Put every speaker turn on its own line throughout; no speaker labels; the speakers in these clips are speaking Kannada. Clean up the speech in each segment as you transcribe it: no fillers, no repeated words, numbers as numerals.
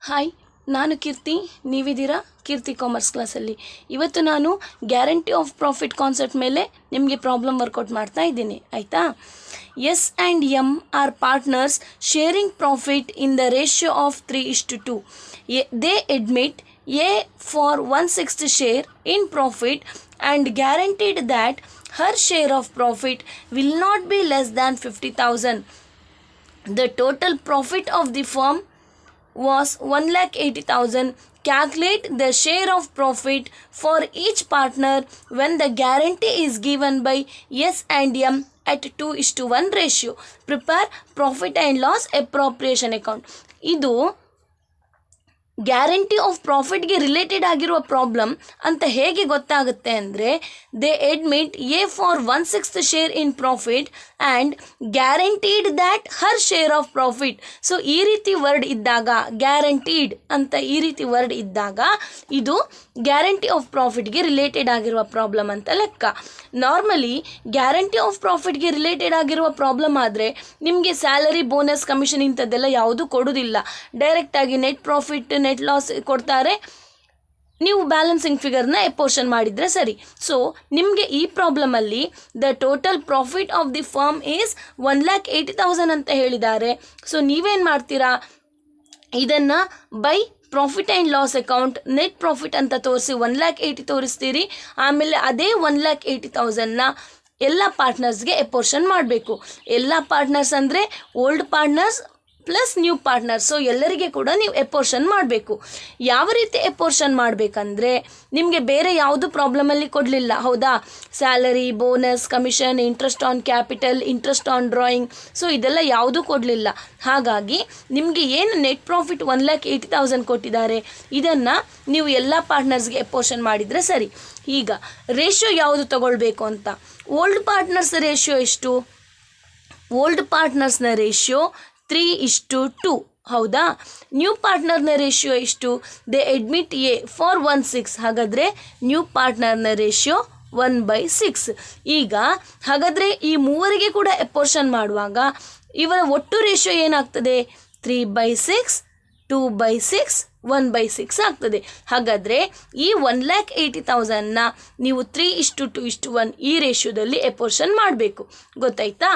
ಹಾಯ್, ನಾನು ಕೀರ್ತಿ. ನೀವಿದ್ದೀರಾ ಕೀರ್ತಿ ಕಾಮರ್ಸ್ ಕ್ಲಾಸಲ್ಲಿ. ಇವತ್ತು ನಾನು ಗ್ಯಾರಂಟಿ ಆಫ್ ಪ್ರಾಫಿಟ್ ಕಾನ್ಸೆಪ್ಟ್ ಮೇಲೆ ನಿಮಗೆ ಪ್ರಾಬ್ಲಮ್ ವರ್ಕೌಟ್ ಮಾಡ್ತಾ ಇದ್ದೀನಿ, ಆಯಿತಾ. S and M are partners sharing profit in the ratio of 3:2. They admit A for 1/6 share in profit and guaranteed that her share of profit will not be less than 50,000. The total profit of the firm was 1,80,000. Calculate the share of profit for each partner when the guarantee is given by S and M at 2:1 ratio. Prepare profit and loss appropriation account. ಇದು ಗ್ಯಾರಂಟಿ ಆಫ್ ಪ್ರಾಫಿಟ್ಗೆ ರಿಲೇಟೆಡ್ ಆಗಿರುವ ಪ್ರಾಬ್ಲಮ್ ಅಂತ ಹೇಗೆ ಗೊತ್ತಾಗುತ್ತೆ ಅಂದರೆ, they admit A for 1/6 share in profit and guaranteed that Har share of profit. So ಈ ರೀತಿ ವರ್ಡ್ ಇದ್ದಾಗ, ಗ್ಯಾರಂಟೀಡ್ ಅಂತ ಈ ರೀತಿ ವರ್ಡ್ ಇದ್ದಾಗ ಇದು ಗ್ಯಾರಂಟಿ ಆಫ್ ಪ್ರಾಫಿಟ್ಗೆ ರಿಲೇಟೆಡ್ ಆಗಿರುವ ಪ್ರಾಬ್ಲಮ್ ಅಂತ ಲೆಕ್ಕ. ನಾರ್ಮಲಿ ಗ್ಯಾರಂಟಿ ಆಫ್ ಪ್ರಾಫಿಟ್ಗೆ ರಿಲೇಟೆಡ್ ಆಗಿರುವ ಪ್ರಾಬ್ಲಮ್ ಆದರೆ ನಿಮಗೆ ಸ್ಯಾಲರಿ, ಬೋನಸ್, ಕಮಿಷನ್ ಇಂಥದ್ದೆಲ್ಲ ಯಾವುದೂ ಕೊಡೋದಿಲ್ಲ. ಡೈರೆಕ್ಟಾಗಿ ನೆಟ್ ಪ್ರಾಫಿಟ್, ನೆಟ್ ಲಾಸ್ ಕೊಡ್ತಾರೆ. ನೀವು ಬ್ಯಾಲೆನ್ಸಿಂಗ್ ಫಿಗರ್ನ ಎಪೋರ್ಷನ್ ಮಾಡಿದರೆ ಸರಿ. ಸೊ ನಿಮಗೆ ಈ ಪ್ರಾಬ್ಲಮಲ್ಲಿ the total profit of the firm is 1,80,000 ಅಂತ ಹೇಳಿದ್ದಾರೆ. ಸೊ ನೀವೇನು ಮಾಡ್ತೀರಾ, ಇದನ್ನು by profit and loss account net profit ಅಂತ ತೋರಿಸಿ 1,80,000 ತೋರಿಸ್ತೀರಿ. ಆಮೇಲೆ ಅದೇ 1,80,000ನ ಎಲ್ಲ ಪಾರ್ಟ್ನರ್ಸ್ಗೆ ಎಪೋರ್ಷನ್ ಮಾಡಬೇಕು. ಎಲ್ಲ ಪಾರ್ಟ್ನರ್ಸ್ ಅಂದರೆ old partners plus new partners. So ಎಲ್ಲರಿಗೆ ಕೂಡ ನೀವು ಎಪೋರ್ಷನ್ ಮಾಡಬೇಕು. ಯಾವ ರೀತಿ ಎಪೋರ್ಷನ್ ಮಾಡಬೇಕಂದ್ರೆ, ನಿಮಗೆ ಬೇರೆ ಯಾವುದು ಪ್ರಾಬ್ಲಮಲ್ಲಿ ಕೊಡಲಿಲ್ಲ, ಹೌದಾ. Salary, bonus, commission, interest on capital, interest on drawing, so ಇದೆಲ್ಲ ಯಾವುದೂ ಕೊಡಲಿಲ್ಲ. ಹಾಗಾಗಿ ನಿಮಗೆ ಏನು ನೆಟ್ ಪ್ರಾಫಿಟ್ 1,80,000 ಕೊಟ್ಟಿದ್ದಾರೆ, ಇದನ್ನು ನೀವು ಎಲ್ಲ ಪಾರ್ಟ್ನರ್ಸ್ಗೆ ಎಪೋರ್ಷನ್ ಮಾಡಿದರೆ ಸರಿ. ಈಗ ರೇಷಿಯೋ ಯಾವುದು ತಗೊಳ್ಬೇಕು ಅಂತ, ಓಲ್ಡ್ ಪಾರ್ಟ್ನರ್ಸ್ ರೇಷಿಯೋ ಎಷ್ಟು? ಓಲ್ಡ್ ಪಾರ್ಟ್ನರ್ಸ್ನ ರೇಷಿಯೋ 3:2, ಹೌದಾ. ನ್ಯೂ ಪಾರ್ಟ್ನರ್ನ ರೇಷಿಯೋ ಎಷ್ಟು? They admit A for 1/6. ಹಾಗಾದರೆ ನ್ಯೂ ಪಾರ್ಟ್ನರ್ನ ರೇಷಿಯೋ 1/6. ಈಗ ಹಾಗಾದರೆ ಈ ಮೂವರಿಗೆ ಕೂಡ ಎಪೋರ್ಷನ್ ಮಾಡುವಾಗ ಇವರ ಒಟ್ಟು ರೇಷಿಯೋ ಏನಾಗ್ತದೆ? 3/6, 2/6, 1/6 ಆಗ್ತದೆ. ಹಾಗಾದರೆ ಈ 1,80,000ನ ನೀವು 3:2:1 ಈ ರೇಷಿಯೋದಲ್ಲಿ ಎಪೋರ್ಷನ್ ಮಾಡಬೇಕು. ಗೊತ್ತಾಯ್ತಾ?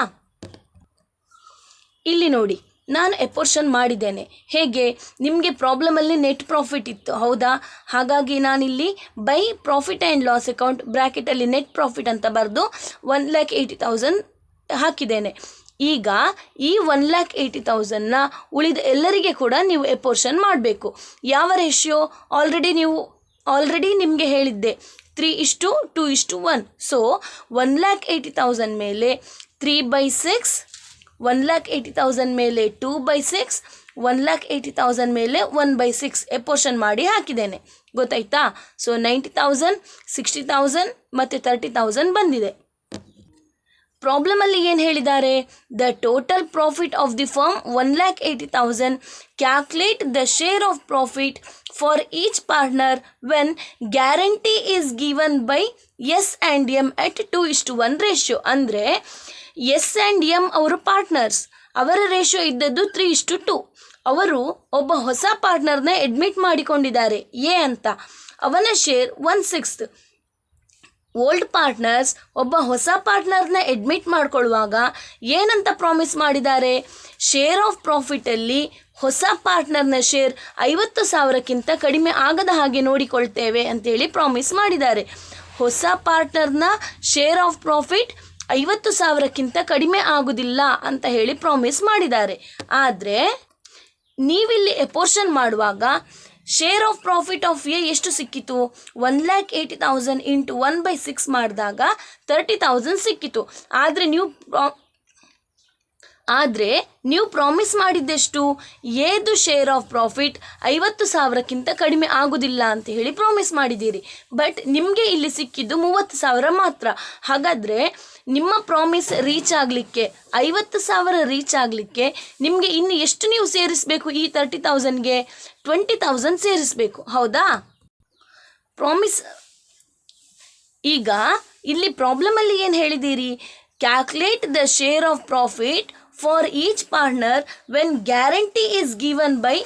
ಇಲ್ಲಿ ನೋಡಿ, ನಾನು ಎಪೋರ್ಷನ್ ಮಾಡಿದ್ದೇನೆ. ಹೇಗೆ? ನಿಮಗೆ ಪ್ರಾಬ್ಲಮಲ್ಲಿ ನೆಟ್ ಪ್ರಾಫಿಟ್ ಇತ್ತು, ಹೌದಾ. ಹಾಗಾಗಿ ನಾನಿಲ್ಲಿ by profit and loss account ಬ್ರ್ಯಾಕೆಟಲ್ಲಿ ನೆಟ್ ಪ್ರಾಫಿಟ್ ಅಂತ ಬರೆದು 1,80,000 ಹಾಕಿದ್ದೇನೆ. ಈಗ ಈ 1,80,000ನ ಉಳಿದ ಎಲ್ಲರಿಗೆ ಕೂಡ ನೀವು ಎಪೋರ್ಷನ್ ಮಾಡಬೇಕು. ಯಾವ ರೇಷಿಯೋ? ಆಲ್ರೆಡಿ ನಿಮಗೆ ಹೇಳಿದ್ದೆ, 3:2:1. ಸೊ 1,80,000 ಮೇಲೆ 3/6, 1,80,000 ಮೇಲೆ 2/6, 1,80,000 ಮೇಲೆ 1/6 ಎಪೋರ್ಷನ್ ಮಾಡಿ ಹಾಕಿದ್ದೇನೆ. ಗೊತ್ತಾಯ್ತಾ? ಸೊ 90,000, 60,000 ಮತ್ತು 30,000 ಬಂದಿದೆ. ಪ್ರಾಬ್ಲಮಲ್ಲಿ ಏನು ಹೇಳಿದ್ದಾರೆ? The total profit of the firm 1,80,000. Calculate the share of profit for each partner when guarantee is given by S and M at 2:1 ratio. ಅಂದರೆ ಎಸ್ ಆ್ಯಂಡ್ ಎಮ್ ಅವರು ಪಾರ್ಟ್ನರ್ಸ್, ಅವರ ರೇಷಿಯೋ ಇದ್ದದ್ದು 3:2. ಅವರು ಒಬ್ಬ ಹೊಸ ಪಾರ್ಟ್ನರ್ನ ಅಡ್ಮಿಟ್ ಮಾಡಿಕೊಂಡಿದ್ದಾರೆ ಎ ಅಂತ. ಅವನ ಶೇರ್ 1/6. ಓಲ್ಡ್ ಪಾರ್ಟ್ನರ್ಸ್ ಒಬ್ಬ ಹೊಸ ಪಾರ್ಟ್ನರ್ನ ಅಡ್ಮಿಟ್ ಮಾಡ್ಕೊಳ್ಳುವಾಗ ಏನಂತ ಪ್ರಾಮಿಸ್ ಮಾಡಿದ್ದಾರೆ? ಶೇರ್ ಆಫ್ ಪ್ರಾಫಿಟಲ್ಲಿ ಹೊಸ ಪಾರ್ಟ್ನರ್ನ ಶೇರ್ 50,000ಕ್ಕಿಂತ ಕಡಿಮೆ ಆಗದ ಹಾಗೆ ನೋಡಿಕೊಳ್ತೇವೆ ಅಂತೇಳಿ ಪ್ರಾಮಿಸ್ ಮಾಡಿದ್ದಾರೆ. ಹೊಸ ಪಾರ್ಟ್ನರ್ನ ಶೇರ್ ಆಫ್ ಪ್ರಾಫಿಟ್ 50,000ಕ್ಕಿಂತ ಕಡಿಮೆ ಆಗೋದಿಲ್ಲ ಅಂತ ಹೇಳಿ ಪ್ರಾಮಿಸ್ ಮಾಡಿದ್ದಾರೆ. ಆದರೆ ನೀವಿಲ್ಲಿ ಎಪೋರ್ಷನ್ ಮಾಡುವಾಗ share of profit of A ಎಷ್ಟು ಸಿಕ್ಕಿತು? 1,80,000 ಇಂಟು 1/6 ಮಾಡಿದಾಗ 30,000 ಸಿಕ್ಕಿತು. ಆದರೆ ನೀವು ಪ್ರಾಮಿಸ್ ಮಾಡಿದ್ದೆಷ್ಟು? ಏದು ಶೇರ್ ಆಫ್ ಪ್ರಾಫಿಟ್ 50,000ಕ್ಕಿಂತ ಕಡಿಮೆ ಆಗೋದಿಲ್ಲ ಅಂತ ಹೇಳಿ ಪ್ರಾಮಿಸ್ ಮಾಡಿದ್ದೀರಿ. ಬಟ್ ನಿಮಗೆ ಇಲ್ಲಿ ಸಿಕ್ಕಿದ್ದು 30,000 ಮಾತ್ರ. ಹಾಗಾದರೆ ನಿಮ್ಮ ಪ್ರಾಮಿಸ್ ರೀಚ್ ಆಗಲಿಕ್ಕೆ, 50,000 ರೀಚ್ ಆಗಲಿಕ್ಕೆ ನಿಮಗೆ ಇನ್ನು ಎಷ್ಟು ನೀವು ಸೇರಿಸಬೇಕು? ಈ 30,000ಗೆ 20,000 ಸೇರಿಸಬೇಕು, ಹೌದಾ. ಪ್ರಾಮಿಸ್ ಈಗ ಇಲ್ಲಿ ಪ್ರಾಬ್ಲಮಲ್ಲಿ ಏನು ಹೇಳಿದ್ದೀರಿ? Calculate the share of profit for each partner when guarantee is given by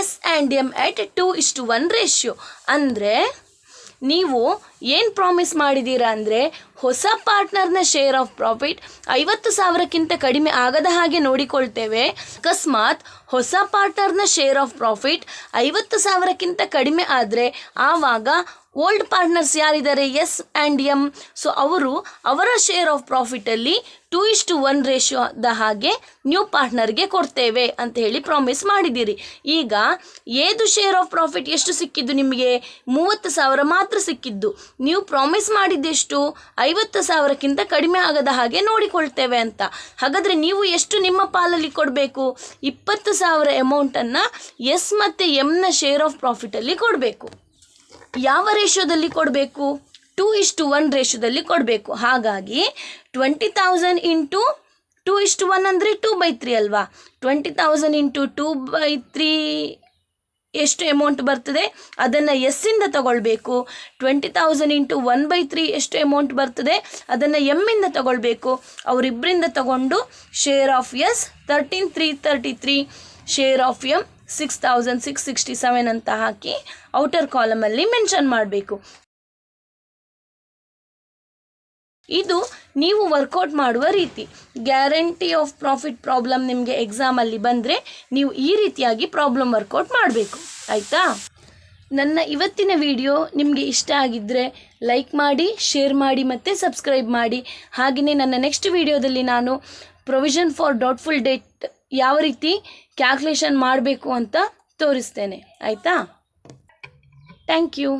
S and M at 2:1 ratio. ಅಂದರೆ ನೀವು ಏನು ಪ್ರಾಮಿಸ್ ಮಾಡಿದ್ದೀರಾ ಅಂದರೆ ಹೊಸ ಪಾರ್ಟ್ನರ್ನ ಶೇರ್ ಆಫ್ ಪ್ರಾಫಿಟ್ 50,000ಕ್ಕಿಂತ ಕಡಿಮೆ ಆಗದ ಹಾಗೆ ನೋಡಿಕೊಳ್ತೇವೆ. ಅಕಸ್ಮಾತ್ ಹೊಸ ಪಾರ್ಟ್ನರ್ನ ಶೇರ್ ಆಫ್ ಪ್ರಾಫಿಟ್ 50,000ಕ್ಕಿಂತ ಕಡಿಮೆ ಆದರೆ ಆವಾಗ ಓಲ್ಡ್ ಪಾರ್ಟ್ನರ್ಸ್ ಯಾರಿದ್ದಾರೆ, ಎಸ್ ಆ್ಯಂಡ್ ಎಮ್, ಸೊ ಅವರ ಶೇರ್ ಆಫ್ ಪ್ರಾಫಿಟಲ್ಲಿ 2:1 ರೇಷಿಯೋದ ಹಾಗೆ ನ್ಯೂ ಪಾರ್ಟ್ನರ್ಗೆ ಕೊಡ್ತೇವೆ ಅಂತ ಹೇಳಿ ಪ್ರಾಮಿಸ್ ಮಾಡಿದ್ದೀರಿ. ಈಗ ಏದು ಶೇರ್ ಆಫ್ ಪ್ರಾಫಿಟ್ ಎಷ್ಟು ಸಿಕ್ಕಿದ್ದು ನಿಮಗೆ? 30,000 ಮಾತ್ರ ಸಿಕ್ಕಿದ್ದು. ನೀವು ಪ್ರಾಮಿಸ್ ಮಾಡಿದ್ದೆಷ್ಟು? 50,000ಕ್ಕಿಂತ ಕಡಿಮೆ ಆಗದ ಹಾಗೆ ನೋಡಿಕೊಳ್ತೇವೆ ಅಂತ. ಹಾಗಾದರೆ ನೀವು ಎಷ್ಟು ನಿಮ್ಮ ಪಾಲಲ್ಲಿ ಕೊಡಬೇಕು? 20,000 ಅಮೌಂಟನ್ನು ಎಸ್ ಮತ್ತು ಎಮ್ನ ಶೇರ್ ಆಫ್ ಪ್ರಾಫಿಟಲ್ಲಿ ಕೊಡಬೇಕು. ಯಾವ ರೇಷಿಯೋದಲ್ಲಿ ಕೊಡಬೇಕು? 2:1 ರೇಷಿಯೋದಲ್ಲಿ ಕೊಡಬೇಕು. ಹಾಗಾಗಿ 20,000 ಇಂಟು 2:1 ಅಂದರೆ 2/3 ಅಲ್ವಾ? 20,000 ಇಂಟು 2/3 ಎಷ್ಟು ಅಮೌಂಟ್ ಬರ್ತದೆ? ಅದನ್ನು ಎಸ್ಸಿಂದ ತಗೊಳ್ಬೇಕು. 20,000 ಇಂಟು 1/3 ಎಷ್ಟು ಅಮೌಂಟ್ ಬರ್ತದೆ? ಅದನ್ನು ಎಮ್ಮಿಂದ ತಗೊಳ್ಬೇಕು. ಅವರಿಬ್ಬರಿಂದ ತಗೊಂಡು share of S 13,333, share of M 6,667 ಅಂತ ಹಾಕಿ ಔಟರ್ ಕಾಲಮಲ್ಲಿ ಮೆನ್ಷನ್ ಮಾಡಬೇಕು. ಇದು ನೀವು ವರ್ಕೌಟ್ ಮಾಡುವ ರೀತಿ. ಗ್ಯಾರಂಟಿ ಆಫ್ ಪ್ರಾಫಿಟ್ ಪ್ರಾಬ್ಲಮ್ ನಿಮಗೆ ಎಕ್ಸಾಮಲ್ಲಿ ಬಂದರೆ ನೀವು ಈ ರೀತಿಯಾಗಿ ಪ್ರಾಬ್ಲಮ್ ವರ್ಕೌಟ್ ಮಾಡಬೇಕು. ಆಯಿತಾ? ನನ್ನ ಇವತ್ತಿನ ವಿಡಿಯೋ ನಿಮಗೆ ಇಷ್ಟ ಆಗಿದ್ದರೆ ಲೈಕ್ ಮಾಡಿ, ಶೇರ್ ಮಾಡಿ ಮತ್ತು ಸಬ್ಸ್ಕ್ರೈಬ್ ಮಾಡಿ. ಹಾಗೆಯೇ ನನ್ನ ನೆಕ್ಸ್ಟ್ ವಿಡಿಯೋದಲ್ಲಿ ನಾನು ಪ್ರೊವಿಷನ್ ಫಾರ್ ಡೌಟ್ಫುಲ್ ಡೆಟ್ ಯಾವ ರೀತಿ ಕ್ಯಾಲ್ಕುಲೇಷನ್ ಮಾಡಬೇಕು ಅಂತ ತೋರಿಸ್ತೇನೆ. ಆಯಿತಾ? Thank you.